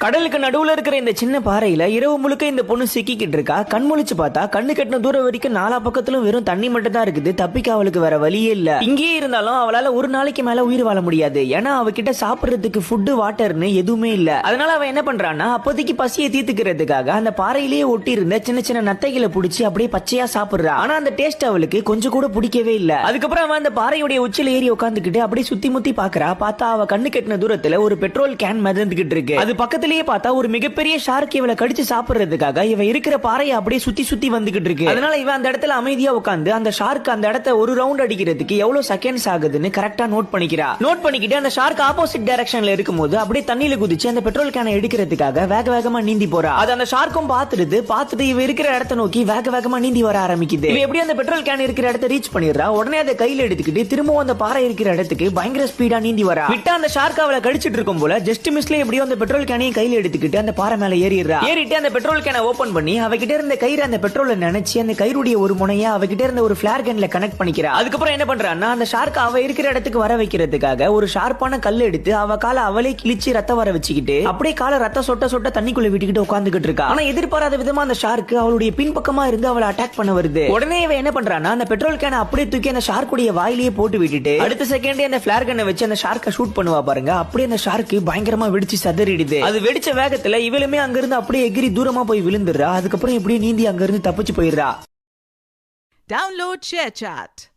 கடலுக்கு நடுவுல இருக்கிற இந்த சின்ன பாறையில இரவு முழுக்க இந்த பொண்ணு சிக்கிக்கிட்டு இருக்கா. கண்முழிச்சு பார்த்தா கண்ணு கட்டின தூரம் வரைக்கும் நாலா பக்கத்திலும் வெறும் தண்ணி மட்டும் தான் இருக்குது. தப்பிக்க அவளுக்கு வேற வழியே இல்ல. இங்கேயே இருந்தாலும் அவளால ஒரு நாளைக்கு மேல உயிர் வாழ முடியாது. ஏன்னா அவகிட்ட சாப்பிடுறதுக்கு ஃபுட்டு வாட்டர்னு எதுவுமே இல்ல. அதனால அவ என்ன பண்றான்னா அப்போதைக்கு பசியை தீர்த்துக்கிறதுக்காக அந்த பாறையிலேயே ஒட்டி இருந்த சின்ன சின்ன நத்தைகளை புடிச்சு அப்படியே பச்சையா சாப்பிடுறா. ஆனா அந்த டேஸ்ட் அவளுக்கு கொஞ்சம் கூட பிடிக்கவே இல்ல. அதுக்கப்புறம் அவன் அந்த பாறையுடைய உச்சில ஏறி உட்காந்துக்கிட்டு அப்படியே சுத்தி முத்தி பாக்குறா. பார்த்தா அவ கண்ணு கட்டின தூரத்துல ஒரு பெட்ரோல் கேன் மிதந்துகிட்டு இருக்கு. அது பக்கத்திலேயே பார்த்தா ஒரு மிகப்பெரிய ஷார்க் இவளை கடிச்சு சாப்பிடுறதுக்காக இவ இருக்கிற பாறையை அப்படியே சுத்தி சுத்தி வந்துகிட்டு இருக்கு. அதனால இவ அந்த இடத்துல அமைதியா உட்காந்து அந்த ஷார்க் அந்த இடத்தை ஒரு ரவுண்ட் அடிக்கிறதுக்கு எவ்வளவு செகண்ட்ஸ் ஆகுதுன்னு கரெக்டா நோட் பண்ணிக்கிறா. நோட் பண்ணிக்கிட்டு அந்த ஷார்க் ஆப்போசிட் டைரக்ஷன்ல இருக்கும்போது அப்படியே தண்ணியில குதிச்சு அந்த பெட்ரோல் கேனை எடுக்கிறதுக்காக வேக வேகமா நீந்தி போறா. அது அந்த ஷார்க்கும் பார்த்துட்டு இவ இருக்கிற இடத்தை நோக்கி வேக வேகமா நீந்தி வர ஆரம்பிக்குது. இவ எப்படி அந்த பெட்ரோல் கேன் இருக்கிற இடத்தை ரீச் பண்ணிடுறா. உடனே அதை கையில எடுத்துக்கிட்டு திரும்பவும் அந்த பாறை இருக்கிற இடத்துக்கு பயங்கர ஸ்பீடா நீந்தி வரா. விட்டா அந்த ஷார்க் அவளை கடிச்சிட்டு இருக்கும் போல ஜஸ்ட் மிஸ்ல எப்படியோ அந்த பெட்ரோல் கேனையும் கையில எடுத்துக்கிட்டு அந்த பாறை மேல ஏறிட்டு அந்த பெட்ரோல் கேனை ஓபன் பண்ணி அவகிட்ட இருந்த கயிறு அந்த பெட்ரோல நினைச்சு அந்த கயிறுடைய ஒரு முனையா அவகிட்ட இருந்த ஒரு ஃபிளேர் கன்ல கனெக்ட் பண்ணிக்கிறா. அதுக்கப்புறம் என்ன பண்றான்னா அந்த ஷார்க் அவ இருக்கிற இடத்துக்கு வர வைக்கிறதுக்காக ஒரு ஷார்ப்பான கல் எடுத்து அவ காலை அவளே கிழிச்சு ரத்த வர வச்சுக்கிட்டு அப்படியே காலை ரத்த சொட்ட சொட்ட தண்ணிக்குள்ள விட்டுக்கிட்டு உட்காந்துக்கிட்டு இருக்கா. ஆனா எதிர்பாராத விதமா அந்த ஷார்க் அவளுடைய பின்பக்கமா இருந்து அவளை அட்டாக் பண்ண வருது. உடனே இவ என்ன பண்றான்னா அந்த பெட்ரோல் கேனை அப்படியே தூக்கி அந்த ஷார்க்குடைய வாயிலேயே போட்டு விட்டுட்டு அடுத்த செகண்டே அந்த ஃபிளேர் கன்னை வச்சு அந்த ஷார்க்கை ஷூட் பண்ணுவா பாருங்க. அப்படியே அந்த ஷார்க் பயங்கரமா வெடிச்சு சதறிடுது. அது வெடிச்ச வேகத்துல இவளுமே அங்கிருந்து அப்படியே எகிரி தூரமா போய் விழுந்துடுறா. அதுக்கப்புறம் எப்படியே நீந்தி அங்கிருந்து தப்பிச்சு போயிடுறா. Download ShareChat.